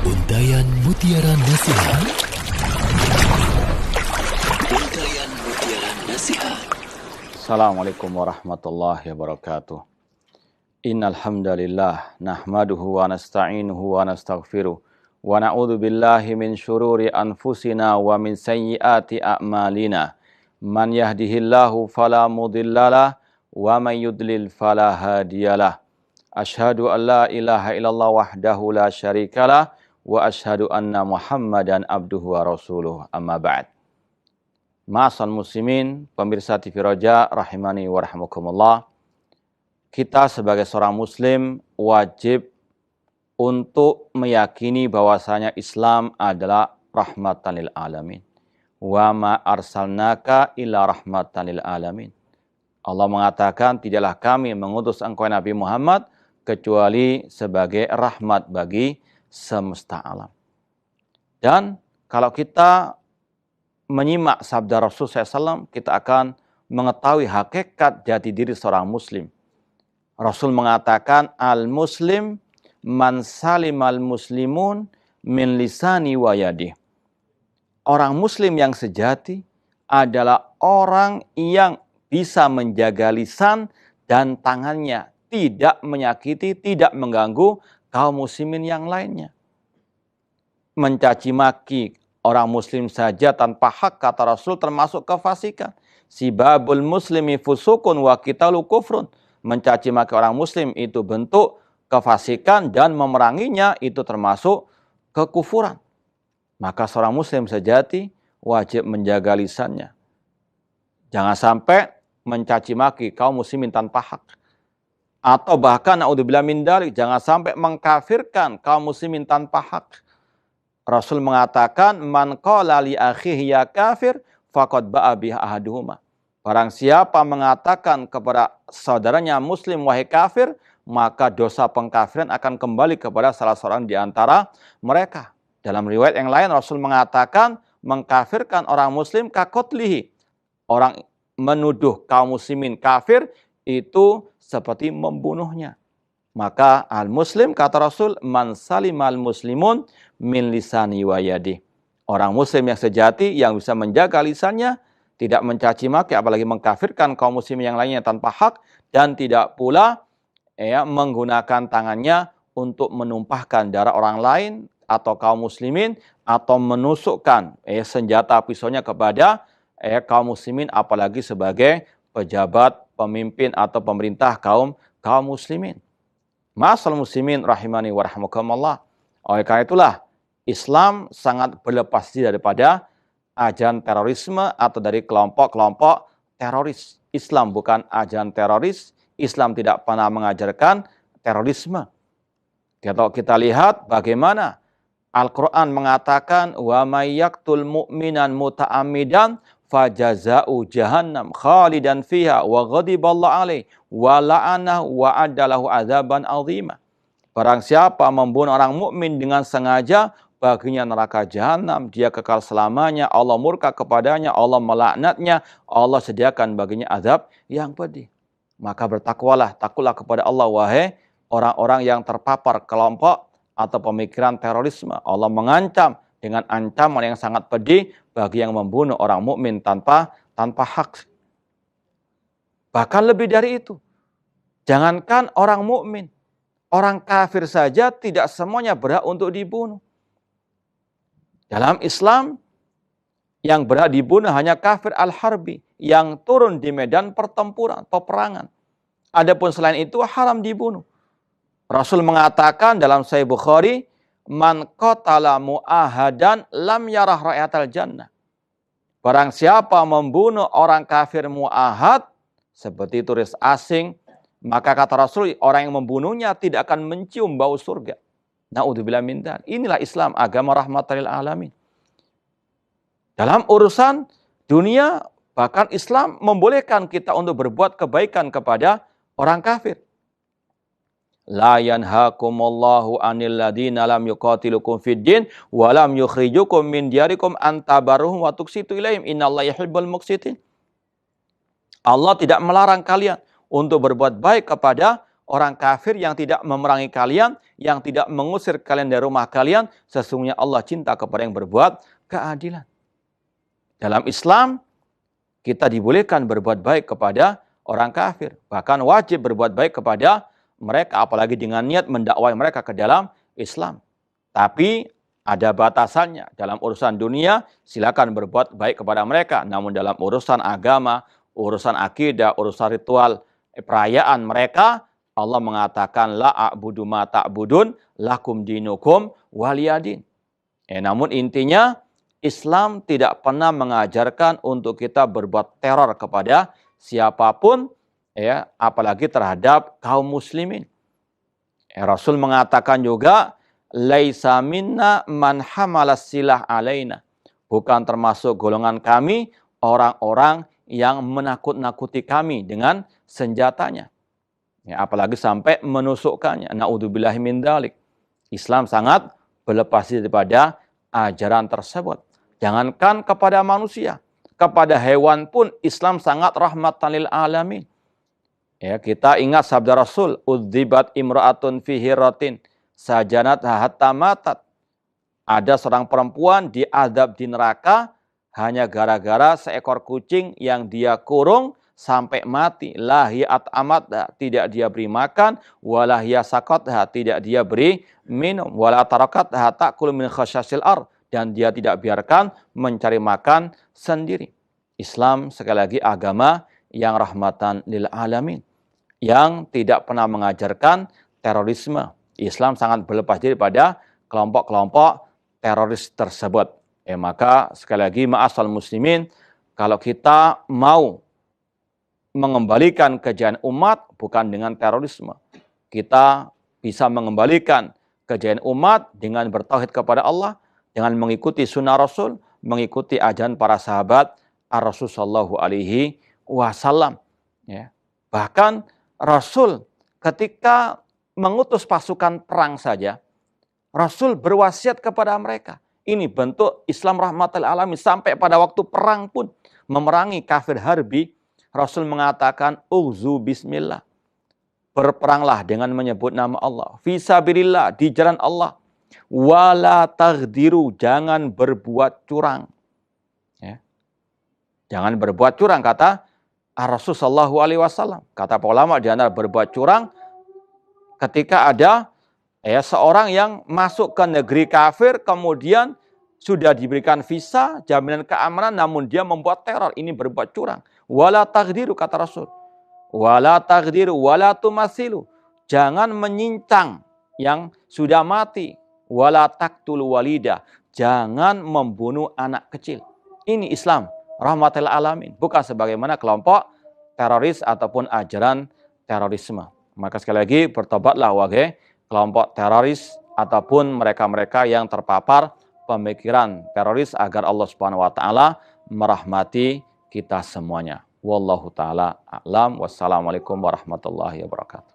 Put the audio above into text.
Untayan Mutiara Nasihat. Untayan Mutiara Nasihat. Assalamualaikum warahmatullahi wabarakatuh. Innal hamdalillah nahmaduhu wa nasta'inuhu wa nastaghfiruh wa na'udzu billahi min syururi anfusina wa min sayyiati a'malina. Man yahdihillahu fala mudhillalah wa man yudlil fala hadiyalah. Asyhadu an la ilaha illallah wahdahu la syarikalah wa asyhadu anna Muhammadan abduhu wa rasuluh. Amma ba'd. Ma'asal muslimin, pemirsa TV Roja rahimani wa rahmakumullah. Kita sebagai seorang muslim wajib untuk meyakini bahwasanya Islam adalah rahmatan lil alamin. Wa ma arsalnaka illa rahmatan lil alamin. Allah mengatakan, tidaklah kami mengutus engkau Nabi Muhammad kecuali sebagai rahmat bagi semesta alam. Dan kalau kita menyimak sabda Rasul SAW, kita akan mengetahui hakikat jati diri seorang muslim. Rasul mengatakan, al-muslim man salimal muslimun min lisani wa yadih. Orang muslim yang sejati adalah orang yang bisa menjaga lisan dan tangannya, tidak menyakiti, tidak mengganggu kaum muslimin yang lainnya. Mencaci maki orang muslim saja tanpa hak, kata Rasul, termasuk kefasikan. Sibabul muslimi fusukun wa qitalu kufrun. Mencaci maki orang muslim itu bentuk kefasikan dan memeranginya itu termasuk kekufuran. Maka seorang muslim sejati wajib menjaga lisannya. Jangan sampai mencaci maki kaum muslimin tanpa hak. Atau bahkan naudzubillah min dzalik, jangan sampai mengkafirkan kaum muslimin tanpa hak. Rasul mengatakan, man qala li akhihi ya kafir faqad ba'a bihi ahaduhuma. Barang siapa mengatakan kepada saudaranya muslim wahai kafir, maka dosa pengkafiran akan kembali kepada salah seorang di antara mereka. Dalam riwayat yang lain Rasul mengatakan, mengkafirkan orang muslim kakotlihi. Orang menuduh kaum muslimin kafir itu seperti membunuhnya. Maka al-muslim, kata Rasul, man salimal muslimun min lisani wa yadih. Orang muslim yang sejati yang bisa menjaga lisannya, tidak mencaci maki apalagi mengkafirkan kaum muslim yang lainnya tanpa hak, dan tidak pula menggunakan tangannya untuk menumpahkan darah orang lain atau kaum muslimin, atau menusukkan senjata pisaunya kepada kaum muslimin apalagi sebagai pejabat, pemimpin atau pemerintah kaum muslimin. Ma'asal muslimin rahimani wa rahmakumullah. Oleh karena itulah Islam sangat berlepas diri daripada ajaran terorisme atau dari kelompok-kelompok teroris. Islam bukan ajaran teroris. Islam tidak pernah mengajarkan terorisme. Kalau kita lihat bagaimana Al-Quran mengatakan, wa may yaqtul mu'minan muta'ammidan fajaza'u jahannam khalidan fiha wa ghadiballahu alaihi wa la'anahu wa addalahu azaban azima. Barang siapa membunuh orang mukmin dengan sengaja, baginya neraka jahanam, dia kekal selamanya, Allah murka kepadanya, Allah melaknatnya, Allah sediakan baginya azab yang pedih. Maka bertakwalah, takutlah kepada Allah wahai orang-orang yang terpapar kelompok atau pemikiran terorisme. Allah mengancam dengan ancaman yang sangat pedih bagi yang membunuh orang mukmin tanpa hak. Bahkan lebih dari itu, jangankan orang mukmin, orang kafir saja tidak semuanya berhak untuk dibunuh. Dalam Islam, yang berhak dibunuh hanya kafir al-harbi, yang turun di medan pertempuran, peperangan. Adapun selain itu haram dibunuh. Rasul mengatakan dalam Sahih Bukhari, man qatala mu'ahadan lam yarah ra'yatal jannah. Barang siapa membunuh orang kafir mu'ahad, seperti turis asing, maka kata Rasul, orang yang membunuhnya tidak akan mencium bau surga. Na'udzubillah min dzalik. Inilah Islam, agama rahmatan lil alamin. Dalam urusan dunia, bahkan Islam membolehkan kita untuk berbuat kebaikan kepada orang kafir. La yanhakumullahu 'anil ladzina lam yuqatilukum fid din wa lam yukhrijukum min diyarikum an tabarruhum wa tuqsitu ilaihim innallaha yuhibbul muqsitin. Allah tidak melarang kalian untuk berbuat baik kepada orang kafir yang tidak memerangi kalian, yang tidak mengusir kalian dari rumah kalian, sesungguhnya Allah cinta kepada yang berbuat keadilan. Dalam Islam, kita dibolehkan berbuat baik kepada orang kafir. Bahkan wajib berbuat baik kepada mereka, apalagi dengan niat mendakwai mereka ke dalam Islam. Tapi ada batasannya. Dalam urusan dunia, silakan berbuat baik kepada mereka. Namun dalam urusan agama, urusan akidah, urusan ritual, perayaan mereka, Allah mengatakan, la a'budu ma ta'budun, lakum dinukum waliyadin. Namun intinya, Islam tidak pernah mengajarkan untuk kita berbuat teror kepada siapapun, apalagi terhadap kaum muslimin. Rasul mengatakan juga, laisa minna man hamalas silah alaina. Bukan termasuk golongan kami orang-orang yang menakut-nakuti kami dengan senjatanya. Apalagi sampai menusukkannya. Na'udzubillahi min dzalik. Islam sangat berlepas diri daripada ajaran tersebut. Jangankan kepada manusia, kepada hewan pun Islam sangat rahmatan lil alamin. Kita ingat sabda Rasul, udzibat imra'atun fi hiratin sajanat hatta matat. Ada seorang perempuan diazab di neraka hanya gara-gara seekor kucing yang dia kurung sampai mati. Lahiyat amatha, tidak dia beri makan, walahiyya sakatha, tidak dia beri minum, wala tarakatha ta'kul min khasyasil ard, dan dia tidak biarkan mencari makan sendiri. Islam sekali lagi agama yang rahmatan lil alamin, yang tidak pernah mengajarkan terorisme. Islam sangat berlepas diri pada kelompok-kelompok teroris tersebut. Maka sekali lagi ma'asal muslimin, kalau kita mau mengembalikan kejayaan umat bukan dengan terorisme. Kita bisa mengembalikan kejayaan umat dengan bertauhid kepada Allah, dengan mengikuti sunnah Rasul, mengikuti ajaran para sahabat Rasul sallallahu alaihi wasallam. Bahkan Rasul ketika mengutus pasukan perang saja, Rasul berwasiat kepada mereka. Ini bentuk Islam rahmatal alamin. Sampai pada waktu perang pun, memerangi kafir harbi, Rasul mengatakan, uzu bismillah. Berperanglah dengan menyebut nama Allah. Fisabilillah, di jalan Allah. Wala taghdiru, jangan berbuat curang. Jangan berbuat curang, kata Rasul sallallahu alaihi wasallam. Kata para ulama, di antara berbuat curang ketika ada seorang yang masuk ke negeri kafir, kemudian sudah diberikan visa, jaminan keamanan, namun dia membuat teror. Ini berbuat curang. Wala taghdiru, kata Rasul. Wala taghdiru, wala tumasilu. Jangan menyincang yang sudah mati. Wala taqtul walida. Jangan membunuh anak kecil. Ini Islam rahmatil alamin, bukan sebagaimana kelompok teroris ataupun ajaran terorisme. Maka sekali lagi bertobatlah wahai kelompok teroris ataupun mereka-mereka yang terpapar pemikiran teroris, agar Allah Subhanahu wa taala merahmati kita semuanya. Wallahu taala a'lam. Wassalamualaikum warahmatullahi wabarakatuh.